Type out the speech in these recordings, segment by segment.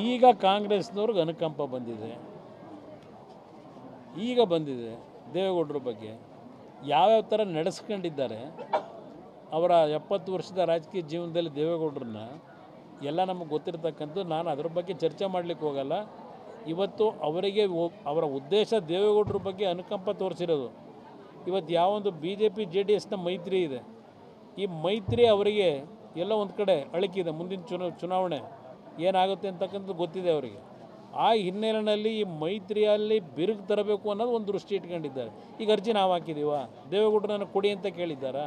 ಈಗ ಕಾಂಗ್ರೆಸ್ನವ್ರಿಗೆ ಅನುಕಂಪ ಬಂದಿದೆ. ಈಗ ಬಂದಿದೆ ದೇವೇಗೌಡರ ಬಗ್ಗೆ ಯಾವ್ಯಾವ ಥರ ನಡೆಸ್ಕೊಂಡಿದ್ದಾರೆ. ಅವರ 70 ವರ್ಷದ ರಾಜಕೀಯ ಜೀವನದಲ್ಲಿ ದೇವೇಗೌಡರನ್ನ ಎಲ್ಲ ನಮಗೆ ಗೊತ್ತಿರತಕ್ಕಂಥದ್ದು. ನಾನು ಅದರ ಬಗ್ಗೆ ಚರ್ಚೆ ಮಾಡಲಿಕ್ಕೆ ಹೋಗಲ್ಲ. ಇವತ್ತು ಅವರಿಗೆ ಅವರ ಉದ್ದೇಶ ದೇವೇಗೌಡರ ಬಗ್ಗೆ ಅನುಕಂಪ ತೋರಿಸಿರೋದು. ಇವತ್ತು ಯಾವೊಂದು BJP JDS ಮೈತ್ರಿ ಇದೆ, ಈ ಮೈತ್ರಿ ಅವರಿಗೆ ಎಲ್ಲ ಒಂದು ಕಡೆ ಅಳಕಿದೆ. ಮುಂದಿನ ಚುನಾವಣೆ ಏನಾಗುತ್ತೆ ಅಂತಕ್ಕಂಥದ್ದು ಗೊತ್ತಿದೆ ಅವರಿಗೆ. ಆ ಹಿನ್ನೆಲೆಯಲ್ಲಿ ಈ ಮೈತ್ರಿಯಲ್ಲಿ ಬಿರುಕು ತರಬೇಕು ಅನ್ನೋದು ಒಂದು ದೃಷ್ಟಿ ಇಟ್ಕೊಂಡಿದ್ದಾರೆ. ಈಗ ಅರ್ಜಿ ನಾವು ಹಾಕಿದ್ದೀವ, ದೇವೇಗೌಡರನ್ನು ಕೊಡಿ ಅಂತ ಕೇಳಿದ್ದಾರಾ?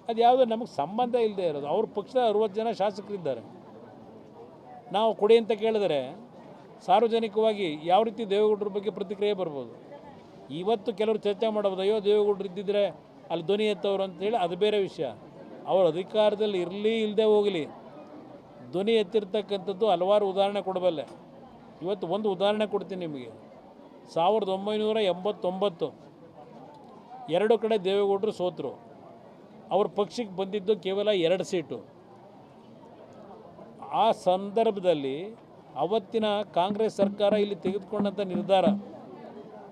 ಅದು ಯಾವುದೋ ನಮಗೆ ಸಂಬಂಧ ಇಲ್ಲದೆ ಇರೋದು. ಅವ್ರ ಪಕ್ಷದ 60 ಜನ ಶಾಸಕರಿದ್ದಾರೆ. ನಾವು ಕೊಡಿ ಅಂತ ಕೇಳಿದರೆ ಸಾರ್ವಜನಿಕವಾಗಿ ಯಾವ ರೀತಿ ದೇವೇಗೌಡರ ಬಗ್ಗೆ ಪ್ರತಿಕ್ರಿಯೆ ಬರ್ಬೋದು. ಇವತ್ತು ಕೆಲವರು ಚರ್ಚೆ ಮಾಡ್ಬೋದು, ಅಯ್ಯೋ ದೇವೇಗೌಡರು ಇದ್ದಿದ್ರೆ ಅಲ್ಲಿ ಧ್ವನಿ ಎತ್ತವರು ಅಂತೇಳಿ, ಅದು ಬೇರೆ ವಿಷಯ. ಅವರು ಅಧಿಕಾರದಲ್ಲಿ ಇರಲಿ ಇಲ್ಲದೆ ಹೋಗಲಿ, ಧ್ವನಿ ಎತ್ತಿರ್ತಕ್ಕಂಥದ್ದು ಹಲವಾರು ಉದಾಹರಣೆ ಕೊಡಬಲ್ಲೆ. ಇವತ್ತು ಒಂದು ಉದಾಹರಣೆ ಕೊಡ್ತೀನಿ ನಿಮಗೆ. 1989 ಎರಡು ಕಡೆ ದೇವೇಗೌಡರು ಸೋತರು. ಅವ್ರ ಪಕ್ಷಕ್ಕೆ ಬಂದಿದ್ದು ಕೇವಲ 2 ಸೀಟು. ಆ ಸಂದರ್ಭದಲ್ಲಿ ಅವತ್ತಿನ ಕಾಂಗ್ರೆಸ್ ಸರ್ಕಾರ ಇಲ್ಲಿ ತೆಗೆದುಕೊಂಡಂಥ ನಿರ್ಧಾರ,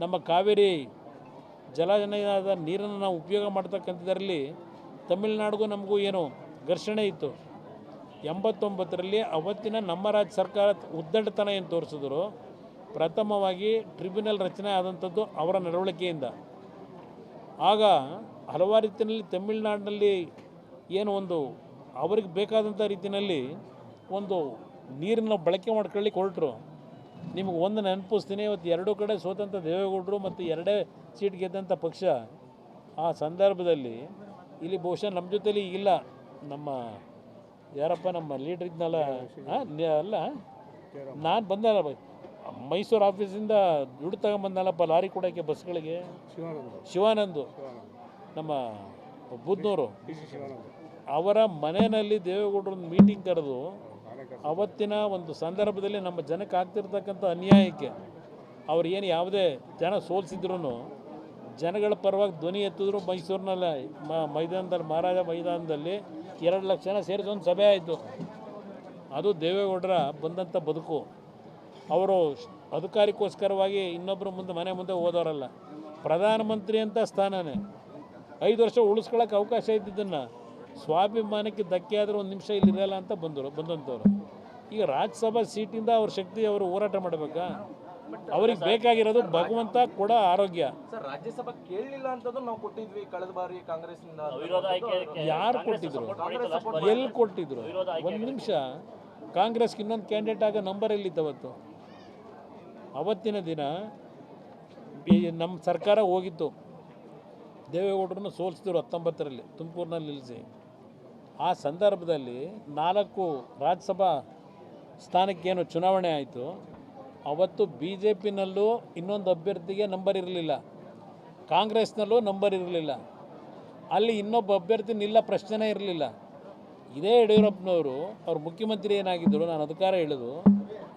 ನಮ್ಮ ಕಾವೇರಿ ಜಲನಯದ ನೀರನ್ನು ನಾವು ಉಪಯೋಗ ಮಾಡ್ತಕ್ಕಂಥದ್ರಲ್ಲಿ ತಮಿಳುನಾಡಿಗೂ ನಮಗೂ ಏನು ಘರ್ಷಣೆ ಇತ್ತು. 89ರಲ್ಲಿ ಅವತ್ತಿನ ನಮ್ಮ ರಾಜ್ಯ ಸರ್ಕಾರ ಉದ್ದಟತನ ಏನು ತೋರಿಸಿದ್ರು, ಪ್ರಥಮವಾಗಿ ಟ್ರಿಬ್ಯುನಲ್ ರಚನೆ ಆದಂಥದ್ದು ಅವರ ನಡವಳಿಕೆಯಿಂದ. ಆಗ ಹಲವಾರು ರೀತಿಯಲ್ಲಿ ತಮಿಳುನಾಡಿನಲ್ಲಿ ಏನು ಒಂದು ಅವ್ರಿಗೆ ಬೇಕಾದಂಥ ರೀತಿಯಲ್ಲಿ ಒಂದು ನೀರನ್ನ ಬಳಕೆ ಮಾಡ್ಕೊಳ್ಳಿಕ್ಕೆ ಹೊರಟರು. ನಿಮಗೆ ಒಂದು ನೆನಪಿಸ್ತೀನಿ, ಇವತ್ತು 2 ಕಡೆ ಸೋತಂಥ ದೇವೇಗೌಡರು ಮತ್ತು 2 ಸೀಟ್ ಗೆದ್ದಂಥ ಪಕ್ಷ. ಆ ಸಂದರ್ಭದಲ್ಲಿ ಇಲ್ಲಿ ಬಹುಶಃ ನಮ್ಮ ಜೊತೆಲಿ ಇಲ್ಲ, ನಮ್ಮ ಯಾರಪ್ಪ ನಮ್ಮ ಲೀಡ್ರ್ ಇದ್ನಲ್ಲ, ಅಲ್ಲ ನಾನು ಬಂದಲ್ಲ ಮೈಸೂರು ಆಫೀಸಿಂದ ದುಡ್ಡು ತಗೊಂಬಂದಲ್ಲಪ್ಪ ಲಾರಿ ಕೊಡೋಕ್ಕೆ ಬಸ್ಗಳಿಗೆ, ಶಿವಾನಂದು ನಮ್ಮ ಬುದ್ನೂರು, ಅವರ ಮನೆಯಲ್ಲಿ ದೇವೇಗೌಡರೊಂದು ಮೀಟಿಂಗ್ ಕರೆದು ಅವತ್ತಿನ ಒಂದು ಸಂದರ್ಭದಲ್ಲಿ ನಮ್ಮ ಜನಕ್ಕೆ ಆಗ್ತಿರ್ತಕ್ಕಂಥ ಅನ್ಯಾಯಕ್ಕೆ ಅವ್ರು ಏನು ಯಾವುದೇ ಜನ ಸೋಲಿಸಿದ್ರು ಜನಗಳ ಪರವಾಗಿ ಧ್ವನಿ ಎತ್ತಿದ್ರು. ಮೈಸೂರಿನಲ್ಲಿ ಮೈದಾನದಲ್ಲಿ, ಮಹಾರಾಜ ಮೈದಾನದಲ್ಲಿ 2 ಲಕ್ಷ ಜನ ಸೇರಿಸಿ ಒಂದು ಸಭೆ ಆಯಿತು. ಅದು ದೇವೇಗೌಡರ ಬಂದಂಥ ಬದುಕು. ಅವರು ಅಧಿಕಾರಕ್ಕೋಸ್ಕರವಾಗಿ ಇನ್ನೊಬ್ಬರು ಮನೆ ಮುಂದೆ ಹೋದವರಲ್ಲ. ಪ್ರಧಾನಮಂತ್ರಿ ಅಂತ ಸ್ಥಾನನೇ 5 ವರ್ಷ ಉಳಿಸ್ಕೊಳ್ಳೋಕೆ ಅವಕಾಶ ಇದ್ದಿದ್ದನ್ನು ಸ್ವಾಭಿಮಾನಕ್ಕೆ ಧಕ್ಕೆ ಆದರೆ 1 ನಿಮಿಷ ಇಲ್ಲಿರಲ್ಲ ಅಂತ ಬಂದಂಥವ್ರು. ಈಗ ರಾಜ್ಯಸಭಾ ಸೀಟಿಂದ ಅವ್ರ ಶಕ್ತಿ ಅವರು ಹೋರಾಟ ಮಾಡಬೇಕಾ? ಅವ್ರಿಗೆ ಬೇಕಾಗಿರೋದು ಭಗವಂತ ಕೂಡ ಆರೋಗ್ಯ. ರಾಜ್ಯಸಭಾ ಕೇಳಲಿಲ್ಲ ಅಂತದ್ದು ನಾವು ಕೊಟ್ಟಿದ್ವಿ ಕಳೆದ ಬಾರಿ ಕಾಂಗ್ರೆಸ್ನಿಂದ. ಯಾರು ಕೊಟ್ಟಿದ್ರು? ಎಲ್ಲಿ ಕೊಟ್ಟಿದ್ರು? 1 ನಿಮಿಷ. ಕಾಂಗ್ರೆಸ್ಗೆ ಇನ್ನೊಂದು ಕ್ಯಾಂಡಿಡೇಟ್ ಆಗ ನಂಬರ್ ಎಲ್ಲಿತ್ತವತ್ತು? ಅವತ್ತಿನ ದಿನ ನಮ್ಮ ಸರ್ಕಾರ ಹೋಗಿತ್ತು, ದೇವೇಗೌಡರನ್ನು ಸೋಲಿಸಿದ್ರು 19ರಲ್ಲಿ ತುಮಕೂರಿನಲ್ಲಿ ನಿಲ್ಲಿಸಿ. ಆ ಸಂದರ್ಭದಲ್ಲಿ 4 ರಾಜ್ಯಸಭಾ ಸ್ಥಾನಕ್ಕೇನು ಚುನಾವಣೆ ಆಯಿತು. ಅವತ್ತು BJPನಲ್ಲೂ ಇನ್ನೊಂದು ಅಭ್ಯರ್ಥಿಗೆ ನಂಬರ್ ಇರಲಿಲ್ಲ, ಕಾಂಗ್ರೆಸ್ನಲ್ಲೂ ನಂಬರ್ ಇರಲಿಲ್ಲ. ಅಲ್ಲಿ ಇನ್ನೊಬ್ಬ ಅಭ್ಯರ್ಥಿ ನಿಲ್ಲ ಪ್ರಶ್ನೆನೇ ಇರಲಿಲ್ಲ. ಇದೇ ಯಡಿಯೂರಪ್ಪನವರು ಅವ್ರ ಮುಖ್ಯಮಂತ್ರಿ ಏನಾಗಿದ್ದರು, ನಾನು ಅಧಿಕಾರ ಹೇಳಿದ್ರು,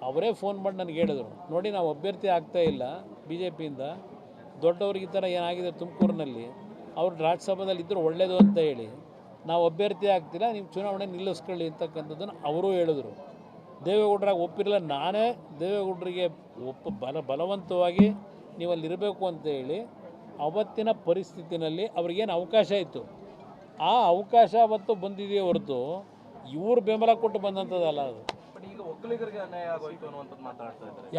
ಅವರೇ ಫೋನ್ ಮಾಡಿ ನನಗೆ ಹೇಳಿದ್ರು, ನೋಡಿ ನಾವು ಅಭ್ಯರ್ಥಿ ಆಗ್ತಾಯಿಲ್ಲ BJPಯಿಂದ, ದೊಡ್ಡವ್ರಿಗೆ ಈ ಥರ ಏನಾಗಿದೆ ತುಮಕೂರಿನಲ್ಲಿ, ಅವ್ರು ರಾಜ್ಯಸಭಾದಲ್ಲಿ ಇದ್ದರೂ ಒಳ್ಳೆಯದು ಅಂತ ಹೇಳಿ ನಾವು ಅಭ್ಯರ್ಥಿ ಆಗ್ತಿಲ್ಲ, ನೀವು ಚುನಾವಣೆ ನಿಲ್ಲಿಸ್ಕೊಳ್ಳಿ ಅಂತಕ್ಕಂಥದ್ದನ್ನು ಅವರೂ ಹೇಳಿದ್ರು. ದೇವೇಗೌಡರಾಗ ಒಪ್ಪಿರಲಿಲ್ಲ. ನಾನೇ ದೇವೇಗೌಡರಿಗೆ ಬಲವಂತವಾಗಿ ನೀವು ಅಲ್ಲಿರಬೇಕು ಅಂತ ಹೇಳಿ ಅವತ್ತಿನ ಪರಿಸ್ಥಿತಿನಲ್ಲಿ ಅವ್ರಿಗೇನು ಅವಕಾಶ ಇತ್ತು, ಆ ಅವಕಾಶ ಅವತ್ತು ಬಂದಿದೆಯೇ ಹೊರತು ಇವ್ರು ಬೆಂಬಲ ಕೊಟ್ಟು ಬಂದಂಥದ್ದಲ್ಲ ಅದು. ಈಗ ಒಕ್ಕಲಿಗರಿಗೆ ಅನ್ಯಾಯ ಆಗೋಯ್ತು ಅನ್ನುವಂಥದ್ದು ಮಾತಾಡ್ತಾ ಇದ್ದಾರೆ.